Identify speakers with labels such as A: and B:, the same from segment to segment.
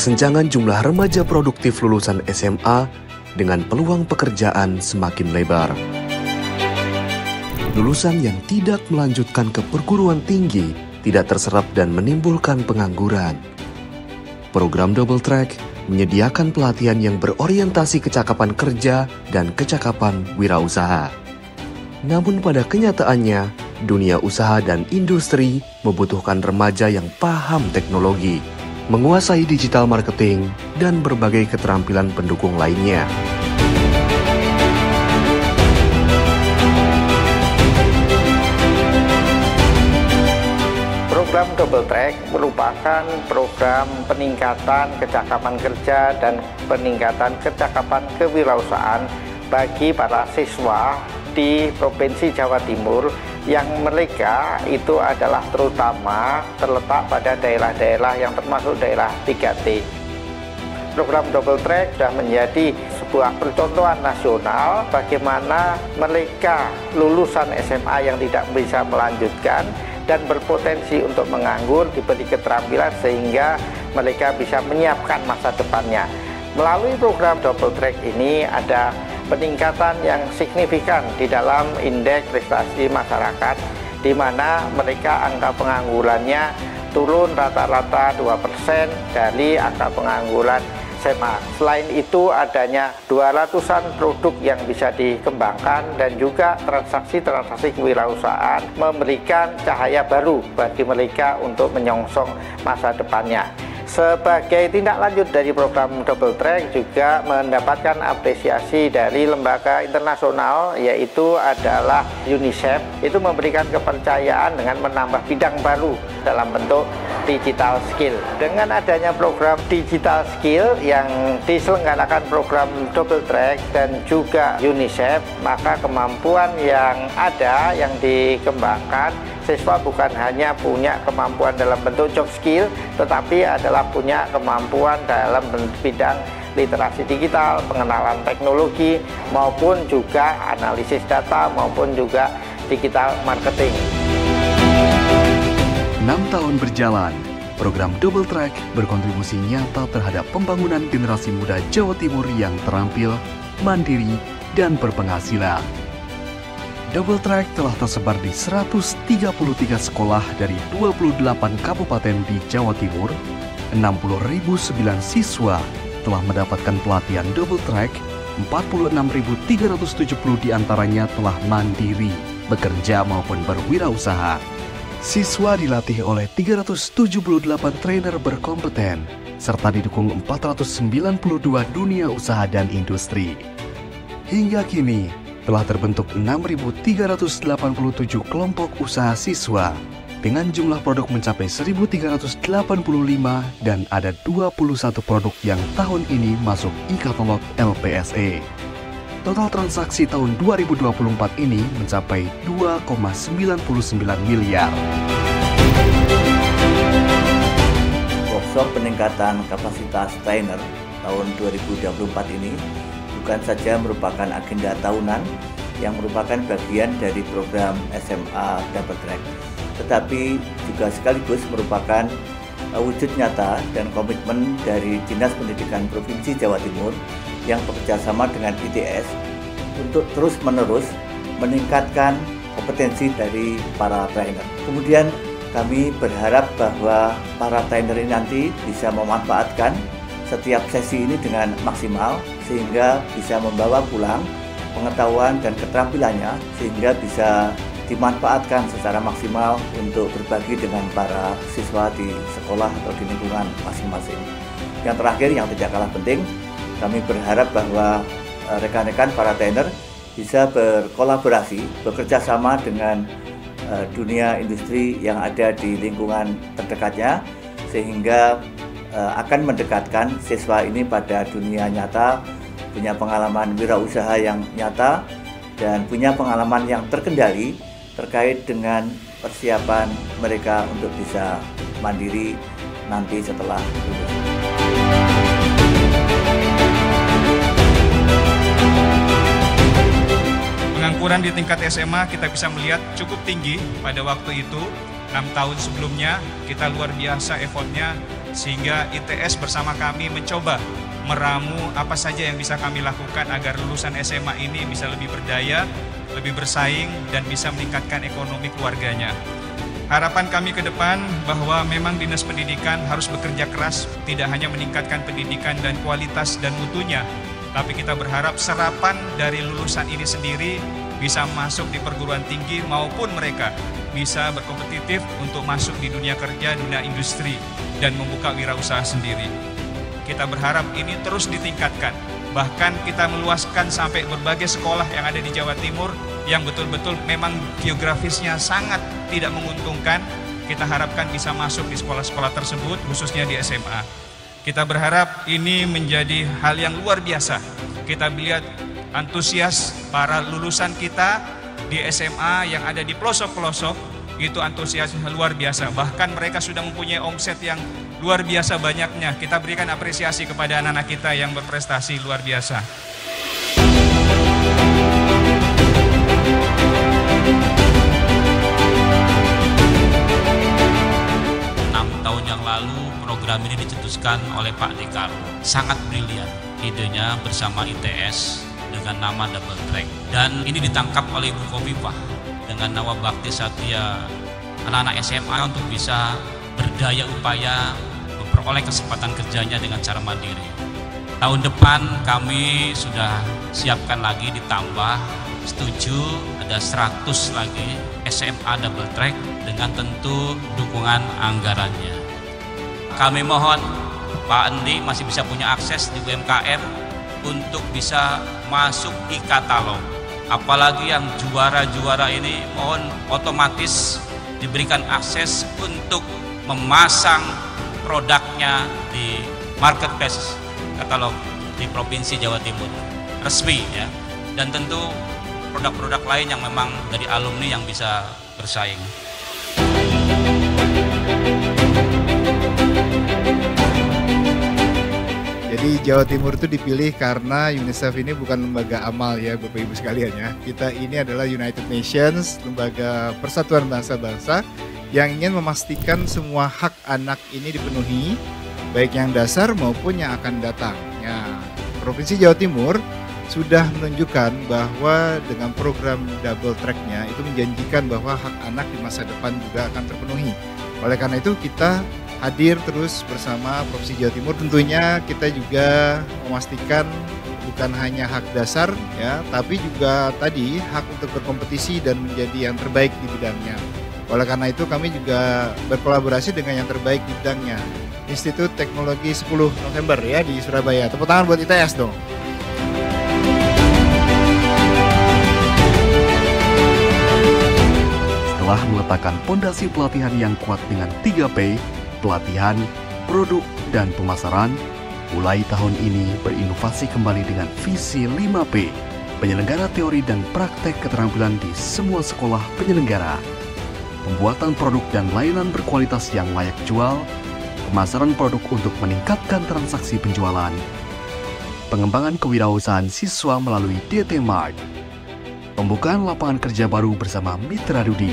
A: kesenjangan jumlah remaja produktif lulusan SMA dengan peluang pekerjaan semakin lebar. Lulusan yang tidak melanjutkan ke perguruan tinggi tidak terserap dan menimbulkan pengangguran. Program Double Track menyediakan pelatihan yang berorientasi kecakapan kerja dan kecakapan wirausaha. Namun pada kenyataannya, dunia usaha dan industri membutuhkan remaja yang paham teknologi, menguasai digital marketing, dan berbagai keterampilan pendukung lainnya.
B: Program Double Track merupakan program peningkatan kecakapan kerja dan peningkatan kecakapan kewirausahaan bagi para siswa di Provinsi Jawa Timur yang mereka itu adalah terutama terletak pada daerah-daerah yang termasuk daerah 3T. Program Double Track sudah menjadi sebuah percontohan nasional bagaimana mereka lulusan SMA yang tidak bisa melanjutkan dan berpotensi untuk menganggur diberi keterampilan sehingga mereka bisa menyiapkan masa depannya. Melalui program Double Track ini ada peningkatan yang signifikan di dalam indeks prestasi masyarakat, di mana mereka angka penganggurannya turun rata-rata 2% dari angka pengangguran SMA. Selain itu adanya 200-an produk yang bisa dikembangkan dan juga transaksi-transaksi kewirausahaan memberikan cahaya baru bagi mereka untuk menyongsong masa depannya. Sebagai tindak lanjut dari program Double Track juga mendapatkan apresiasi dari lembaga internasional, yaitu adalah UNICEF. Itu memberikan kepercayaan dengan menambah bidang baru dalam bentuk digital skill. Dengan adanya program digital skill yang diselenggarakan program Double Track dan juga UNICEF, maka kemampuan yang ada yang dikembangkan, siswa bukan hanya punya kemampuan dalam bentuk job skill, tetapi adalah punya kemampuan dalam bidang literasi digital, pengenalan teknologi, maupun juga analisis data, maupun juga digital marketing.
A: 6 tahun berjalan, program Double Track berkontribusi nyata terhadap pembangunan generasi muda Jawa Timur yang terampil, mandiri, dan berpenghasilan. Double Track telah tersebar di 133 sekolah dari 28 kabupaten di Jawa Timur. 60.009 siswa telah mendapatkan pelatihan Double Track, 46.370 diantaranya telah mandiri, bekerja maupun berwirausaha. Siswa dilatih oleh 378 trainer berkompeten, serta didukung 492 dunia usaha dan industri. Hingga kini, telah terbentuk 6.387 kelompok usaha siswa dengan jumlah produk mencapai 1.385 dan ada 21 produk yang tahun ini masuk e-katalog LPSE. Total transaksi tahun 2024 ini mencapai 2,99 miliar.
C: Workshop peningkatan kapasitas trainer tahun 2024 ini bukan saja merupakan agenda tahunan yang merupakan bagian dari program SMA Double Track, tetapi juga sekaligus merupakan wujud nyata dan komitmen dari Dinas Pendidikan Provinsi Jawa Timur yang bekerja sama dengan ITS untuk terus-menerus meningkatkan kompetensi dari para trainer. Kemudian kami berharap bahwa para trainer ini nanti bisa memanfaatkan setiap sesi ini dengan maksimal sehingga bisa membawa pulang pengetahuan dan keterampilannya sehingga bisa dimanfaatkan secara maksimal untuk berbagi dengan para siswa di sekolah atau di lingkungan masing-masing. Yang terakhir yang tidak kalah penting, kami berharap bahwa rekan-rekan para trainer bisa berkolaborasi, bekerja sama dengan dunia industri yang ada di lingkungan terdekatnya sehingga akan mendekatkan siswa ini pada dunia nyata, punya pengalaman wirausaha yang nyata dan punya pengalaman yang terkendali terkait dengan persiapan mereka untuk bisa mandiri nanti setelah lulus.
D: Pengangguran di tingkat SMA kita bisa melihat cukup tinggi pada waktu itu. 6 tahun sebelumnya kita luar biasa effortnya sehingga ITS bersama kami mencoba meramu apa saja yang bisa kami lakukan agar lulusan SMA ini bisa lebih berdaya, lebih bersaing, dan bisa meningkatkan ekonomi keluarganya. Harapan kami ke depan bahwa memang Dinas Pendidikan harus bekerja keras, tidak hanya meningkatkan pendidikan dan kualitas dan mutunya, tapi kita berharap serapan dari lulusan ini sendiri bisa masuk di perguruan tinggi maupun mereka bisa berkompetitif untuk masuk di dunia kerja, dunia industri, dan membuka wirausaha sendiri. Kita berharap ini terus ditingkatkan, bahkan kita meluaskan sampai berbagai sekolah yang ada di Jawa Timur yang betul-betul memang geografisnya sangat tidak menguntungkan. Kita harapkan bisa masuk di sekolah-sekolah tersebut, khususnya di SMA. Kita berharap ini menjadi hal yang luar biasa. Kita lihat antusias para lulusan kita di SMA yang ada di pelosok-pelosok, itu antusiasnya luar biasa. Bahkan mereka sudah mempunyai omset yang luar biasa banyaknya. Kita berikan apresiasi kepada anak-anak kita yang berprestasi luar biasa.
E: Tahun yang lalu program ini dicetuskan oleh Pak Dekar. Sangat brilian idenya bersama ITS dengan nama Double Track. Dan ini ditangkap oleh Ibu Khofifah dengan nama Bakti Satya anak-anak SMA untuk bisa berdaya upaya memperoleh kesempatan kerjanya dengan cara mandiri. Tahun depan kami sudah siapkan lagi ditambah, setuju ada 100 lagi SMA Double Track dengan tentu dukungan anggarannya. Kami mohon Pak Endi masih bisa punya akses di UMKM untuk bisa masuk e-katalog. Apalagi yang juara-juara ini mohon otomatis diberikan akses untuk memasang produknya di marketplace katalog di Provinsi Jawa Timur resmi ya. Dan tentu produk-produk lain yang memang dari alumni yang bisa bersaing.
F: Jadi Jawa Timur itu dipilih karena UNICEF ini bukan lembaga amal ya Bapak Ibu sekalian ya. Kita ini adalah United Nations, lembaga persatuan bangsa-bangsa yang ingin memastikan semua hak anak ini dipenuhi, baik yang dasar maupun yang akan datang. Ya, Provinsi Jawa Timur sudah menunjukkan bahwa dengan program Double Track-nya itu menjanjikan bahwa hak anak di masa depan juga akan terpenuhi. Oleh karena itu kita hadir terus bersama Provinsi Jawa Timur. Tentunya kita juga memastikan bukan hanya hak dasar ya, tapi juga tadi hak untuk berkompetisi dan menjadi yang terbaik di bidangnya. Oleh karena itu kami juga berkolaborasi dengan yang terbaik di bidangnya, Institut Teknologi 10 November ya di Surabaya. Tepuk tangan buat ITS dong.
A: Setelah meletakkan pondasi pelatihan yang kuat dengan 3P, pelatihan, produk, dan pemasaran, mulai tahun ini berinovasi kembali dengan visi 5P, penyelenggara teori dan praktek keterampilan di semua sekolah penyelenggara, pembuatan produk dan layanan berkualitas yang layak jual, pemasaran produk untuk meningkatkan transaksi penjualan, pengembangan kewirausahaan siswa melalui DT Mart, pembukaan lapangan kerja baru bersama Mitra Dudi.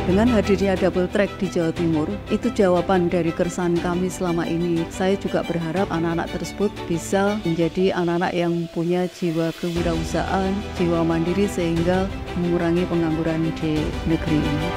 G: Dengan hadirnya Double Track di Jawa Timur, itu jawaban dari keresahan kami selama ini. Saya juga berharap anak-anak tersebut bisa menjadi anak-anak yang punya jiwa kewirausahaan, jiwa mandiri sehingga mengurangi pengangguran di negeri ini.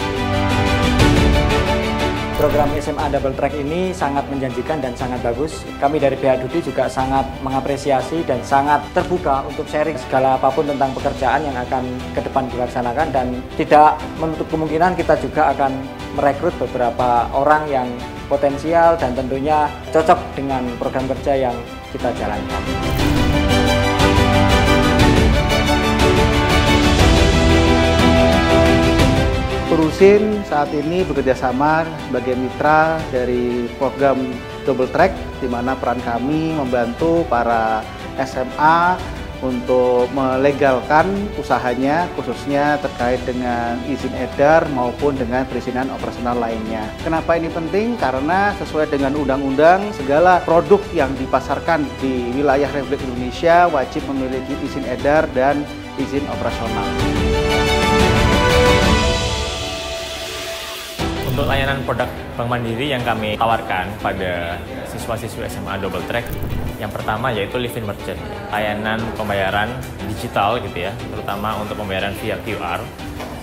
H: Program SMA Double Track ini sangat menjanjikan dan sangat bagus. Kami dari pihak Dudi juga sangat mengapresiasi dan sangat terbuka untuk sharing segala apapun tentang pekerjaan yang akan ke depan dilaksanakan, dan tidak menutup kemungkinan kita juga akan merekrut beberapa orang yang potensial dan tentunya cocok dengan program kerja yang kita jalankan.
I: Perusin saat ini bekerjasama sebagai mitra dari program Double Track, di mana peran kami membantu para SMA untuk melegalkan usahanya, khususnya terkait dengan izin edar maupun dengan perizinan operasional lainnya. Kenapa ini penting? Karena sesuai dengan undang-undang, segala produk yang dipasarkan di wilayah Republik Indonesia wajib memiliki izin edar dan izin operasional.
J: Untuk layanan produk Bank Mandiri yang kami tawarkan pada siswa-siswi SMA Double Track, yang pertama yaitu Live in Merchant, layanan pembayaran digital gitu ya, terutama untuk pembayaran via QR.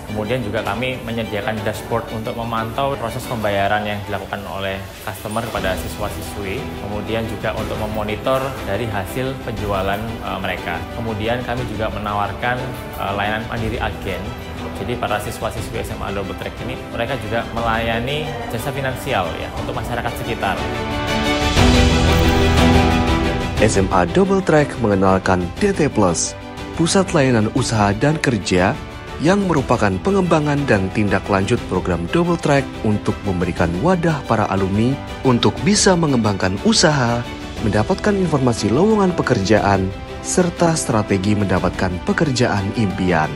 J: Kemudian juga kami menyediakan dashboard untuk memantau proses pembayaran yang dilakukan oleh customer kepada siswa-siswi. Kemudian juga untuk memonitor dari hasil penjualan mereka. Kemudian kami juga menawarkan layanan mandiri agen. Jadi para siswa-siswi SMA Double Track ini mereka juga melayani jasa finansial ya untuk masyarakat sekitar.
A: SMA Double Track mengenalkan DT Plus, Pusat Layanan Usaha dan Kerja, yang merupakan pengembangan dan tindak lanjut program Double Track untuk memberikan wadah para alumni untuk bisa mengembangkan usaha, mendapatkan informasi lowongan pekerjaan, serta strategi mendapatkan pekerjaan impian.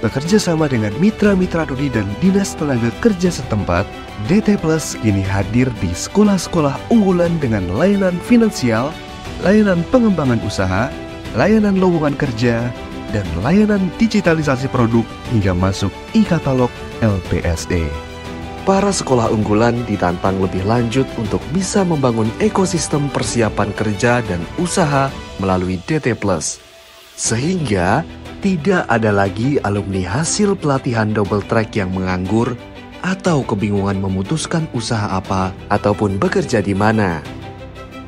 K: Bekerja sama dengan mitra-mitra Dudi dan Dinas Tenaga Kerja setempat, DT Plus kini hadir di sekolah-sekolah unggulan dengan layanan finansial, layanan pengembangan usaha, layanan lowongan kerja, dan layanan digitalisasi produk hingga masuk e-katalog LPSE.
A: Para sekolah unggulan ditantang lebih lanjut untuk bisa membangun ekosistem persiapan kerja dan usaha melalui DT Plus. Sehingga tidak ada lagi alumni hasil pelatihan Double Track yang menganggur atau kebingungan memutuskan usaha apa ataupun bekerja di mana.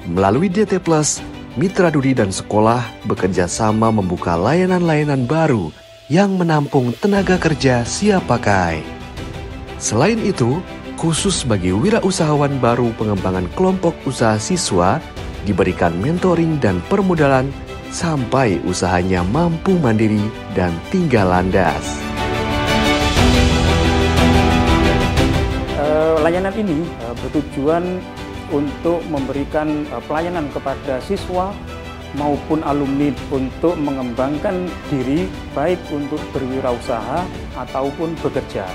A: Melalui DT Plus, Mitra Dudi dan sekolah bekerja sama membuka layanan-layanan baru yang menampung tenaga kerja siap pakai. Selain itu, khusus bagi wirausahawan baru pengembangan kelompok usaha siswa, diberikan mentoring dan permodalan sampai usahanya mampu mandiri dan tinggal landas.
L: Layanan ini bertujuan untuk memberikan pelayanan kepada siswa maupun alumni untuk mengembangkan diri baik untuk berwirausaha ataupun bekerja.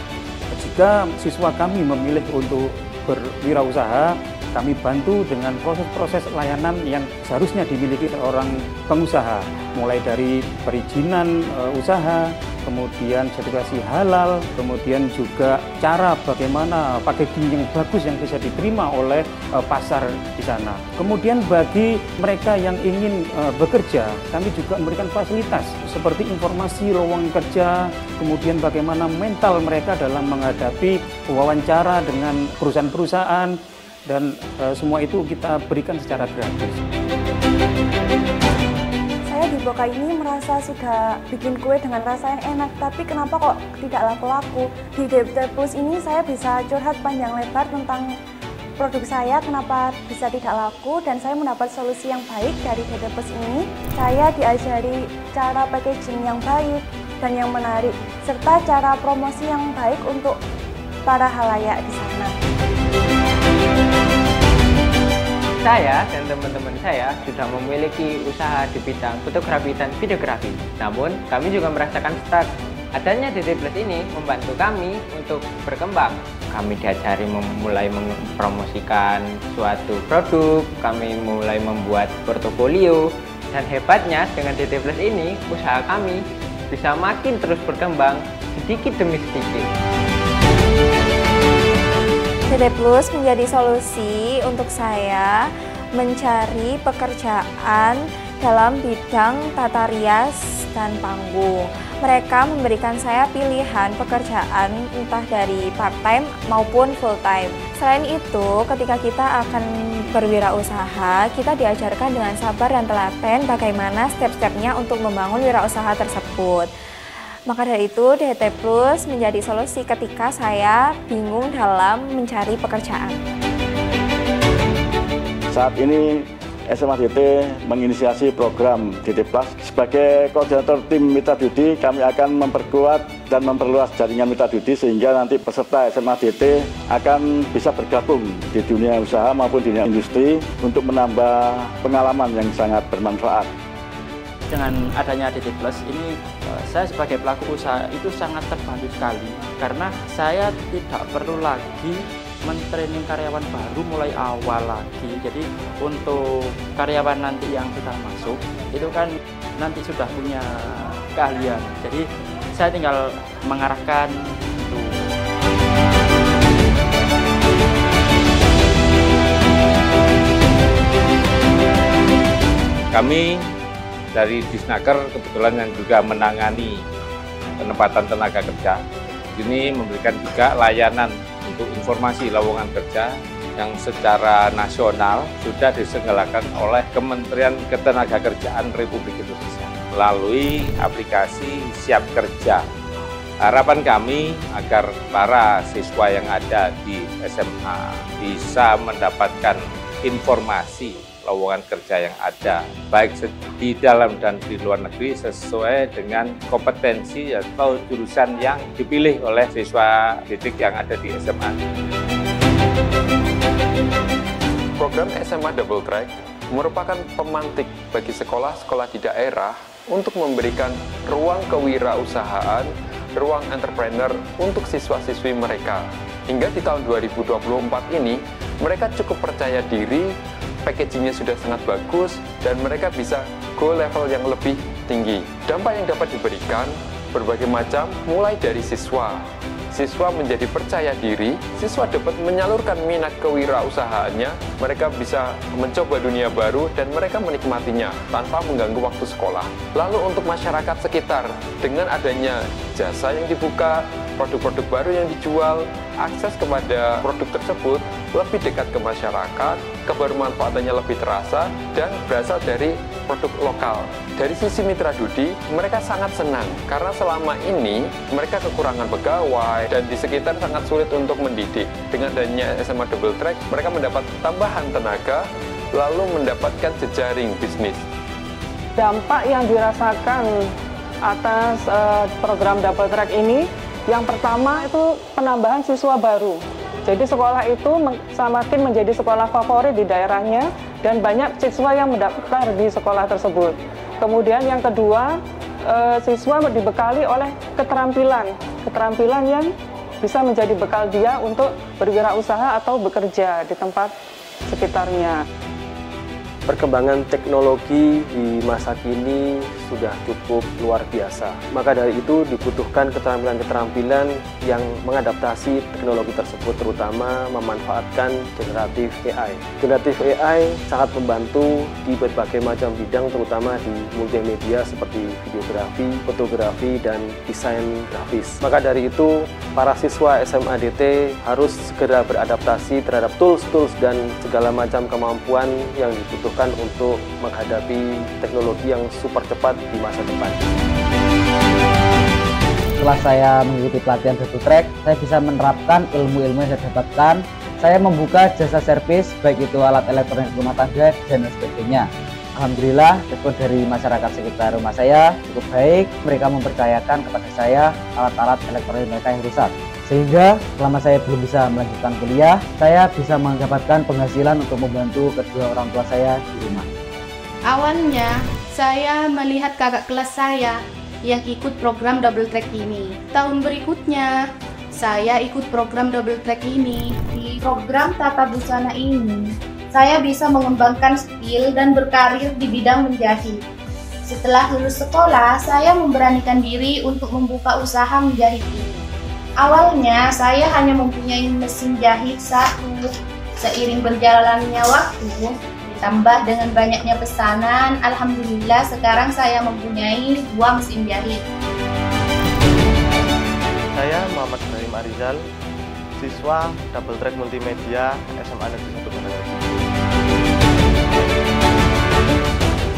L: Jika siswa kami memilih untuk berwirausaha, kami bantu dengan proses-proses layanan yang seharusnya dimiliki seorang pengusaha, mulai dari perizinan usaha, kemudian sertifikasi halal, kemudian juga cara bagaimana packaging yang bagus yang bisa diterima oleh pasar di sana. Kemudian bagi mereka yang ingin bekerja, kami juga memberikan fasilitas seperti informasi lowongan kerja, kemudian bagaimana mental mereka dalam menghadapi wawancara dengan perusahaan-perusahaan, dan semua itu kita berikan secara gratis.
M: Saya di Boka ini merasa sudah bikin kue dengan rasa yang enak, tapi kenapa kok tidak laku-laku? Di DT Plus ini saya bisa curhat panjang lebar tentang produk saya, kenapa bisa tidak laku, dan saya mendapat solusi yang baik dari DT Plus ini. Saya diajari cara packaging yang baik dan yang menarik, serta cara promosi yang baik untuk para halayak di sana.
N: Saya dan teman-teman saya sudah memiliki usaha di bidang fotografi dan videografi. Namun, kami juga merasakan stuck. Adanya DT Plus ini membantu kami untuk berkembang. Kami diajari mulai mempromosikan suatu produk, kami mulai membuat portofolio, dan hebatnya dengan DT Plus ini, usaha kami bisa makin terus berkembang sedikit demi sedikit.
M: DT Plus menjadi solusi untuk saya mencari pekerjaan dalam bidang tata rias dan panggung. Mereka memberikan saya pilihan pekerjaan entah dari part-time maupun full-time. Selain itu, ketika kita akan berwirausaha, kita diajarkan dengan sabar dan telaten bagaimana step-stepnya untuk membangun wirausaha tersebut. Maka dari itu, DT Plus menjadi solusi ketika saya bingung dalam mencari pekerjaan.
O: Saat ini SMA DT menginisiasi program DT Plus. Sebagai koordinator tim Mitra Dudi, kami akan memperkuat dan memperluas jaringan Mitra Dudi sehingga nanti peserta SMA DT akan bisa bergabung di dunia usaha maupun dunia industri untuk menambah pengalaman yang sangat bermanfaat.
L: Dengan adanya DT Plus ini, saya sebagai pelaku usaha itu sangat terbantu sekali karena saya tidak perlu lagi mentraining karyawan baru mulai awal lagi. Jadi untuk karyawan nanti yang sudah masuk itu kan nanti sudah punya keahlian. Jadi saya tinggal mengarahkan itu.
P: Kami dari Disnaker kebetulan yang juga menangani penempatan tenaga kerja, ini memberikan juga layanan untuk informasi lowongan kerja yang secara nasional sudah diselenggarakan oleh Kementerian Ketenagakerjaan Republik Indonesia melalui aplikasi Siap Kerja. Harapan kami agar para siswa yang ada di SMA bisa mendapatkan informasi lowongan kerja yang ada, baik di dalam dan di luar negeri sesuai dengan kompetensi atau jurusan yang dipilih oleh siswa didik yang ada di SMA.
Q: Program SMA Double Track merupakan pemantik bagi sekolah-sekolah di daerah untuk memberikan ruang kewirausahaan, ruang entrepreneur untuk siswa-siswi mereka. Hingga di tahun 2024 ini, mereka cukup percaya diri, packagingnya sudah sangat bagus, dan mereka bisa go level yang lebih tinggi. Dampak yang dapat diberikan berbagai macam, mulai dari siswa menjadi percaya diri, siswa dapat menyalurkan minat kewirausahaannya, mereka bisa mencoba dunia baru dan mereka menikmatinya tanpa mengganggu waktu sekolah. Lalu untuk masyarakat sekitar, dengan adanya jasa yang dibuka, produk-produk baru yang dijual, akses kepada produk tersebut lebih dekat ke masyarakat, kebermanfaatannya lebih terasa, dan berasal dari produk lokal. Dari sisi Mitra Dudi, mereka sangat senang karena selama ini mereka kekurangan pegawai dan di sekitar sangat sulit untuk mendidik. Dengan adanya SMA Double Track, mereka mendapat tambahan tenaga, lalu mendapatkan jejaring bisnis.
R: Dampak yang dirasakan atas program Double Track ini, yang pertama itu penambahan siswa baru. Jadi sekolah itu semakin menjadi sekolah favorit di daerahnya dan banyak siswa yang mendaftar di sekolah tersebut. Kemudian yang kedua, siswa dibekali oleh keterampilan yang bisa menjadi bekal dia untuk berwirausaha atau bekerja di tempat sekitarnya.
S: Perkembangan teknologi di masa kini sudah cukup luar biasa. Maka dari itu dibutuhkan keterampilan-keterampilan yang mengadaptasi teknologi tersebut, terutama memanfaatkan generatif AI. Generatif AI sangat membantu di berbagai macam bidang, terutama di multimedia seperti videografi, fotografi, dan desain grafis. Maka dari itu, para siswa SMA DT harus segera beradaptasi terhadap tools-tools dan segala macam kemampuan yang dibutuhkan untuk menghadapi teknologi yang super cepat di masa depan.
T: Setelah saya mengikuti pelatihan Double Track, saya bisa menerapkan ilmu-ilmu yang saya dapatkan. Saya membuka jasa servis, baik itu alat elektronik rumah tangga dan sebagainya. Alhamdulillah, respon dari masyarakat sekitar rumah saya cukup baik. Mereka mempercayakan kepada saya alat-alat elektronik mereka yang rusak. Sehingga selama saya belum bisa melanjutkan kuliah, saya bisa mendapatkan penghasilan untuk membantu kedua orang tua saya di rumah.
U: Awalnya, saya melihat kakak kelas saya yang ikut program Double Track ini. Tahun berikutnya, saya ikut program Double Track ini. Di program Tata Busana ini, saya bisa mengembangkan skill dan berkarir di bidang menjahit. Setelah lulus sekolah, saya memberanikan diri untuk membuka usaha menjahit ini. Awalnya, saya hanya mempunyai mesin jahit satu. Seiring berjalannya waktu, ditambah dengan banyaknya pesanan, alhamdulillah sekarang saya mempunyai 2 mesin jahit.
V: Saya Muhammad Ibrahim Arizal, siswa Double Track Multimedia SMA Negeri 1 Bendungan.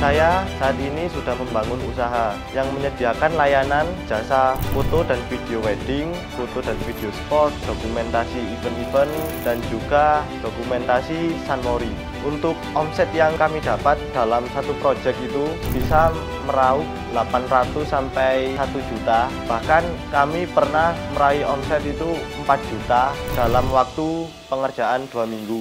V: Saya saat ini sudah membangun usaha yang menyediakan layanan jasa foto dan video wedding, foto dan video sport, dokumentasi event-event, dan juga dokumentasi sunmori. Untuk omset yang kami dapat dalam satu proyek itu bisa meraup 800 sampai 1 juta. Bahkan kami pernah meraih omset itu 4 juta dalam waktu pengerjaan 2 minggu.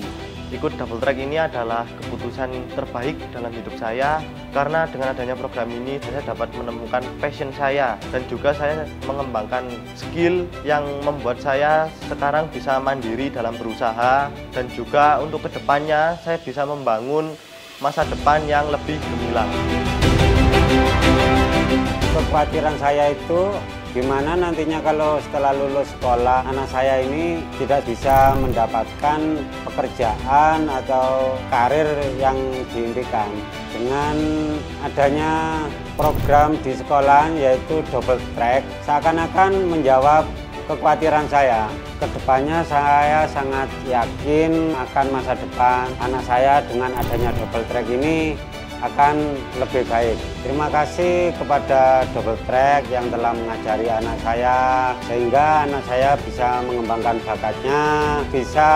V: Ikut Double Track ini adalah keputusan terbaik dalam hidup saya, karena dengan adanya program ini saya dapat menemukan passion saya dan juga saya mengembangkan skill yang membuat saya sekarang bisa mandiri dalam berusaha, dan juga untuk kedepannya saya bisa membangun masa depan yang lebih gemilang.
W: Kekhawatiran saya itu gimana nantinya kalau setelah lulus sekolah anak saya ini tidak bisa mendapatkan pekerjaan atau karir yang diimpikan. Dengan adanya program di sekolah yaitu double track, seakan-akan menjawab kekhawatiran saya. Kedepannya saya sangat yakin akan masa depan anak saya dengan adanya double track ini akan lebih baik. Terima kasih kepada double track yang telah mengajari anak saya sehingga anak saya bisa mengembangkan bakatnya, bisa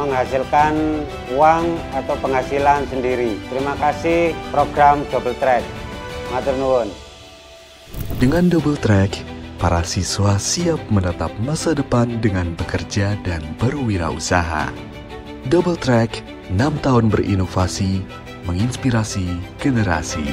W: menghasilkan uang atau penghasilan sendiri. Terima kasih program double track. Matur nuwun.
K: Dengan double track, para siswa siap menatap masa depan dengan bekerja dan berwirausaha. Double track, 6 tahun berinovasi, menginspirasi generasi.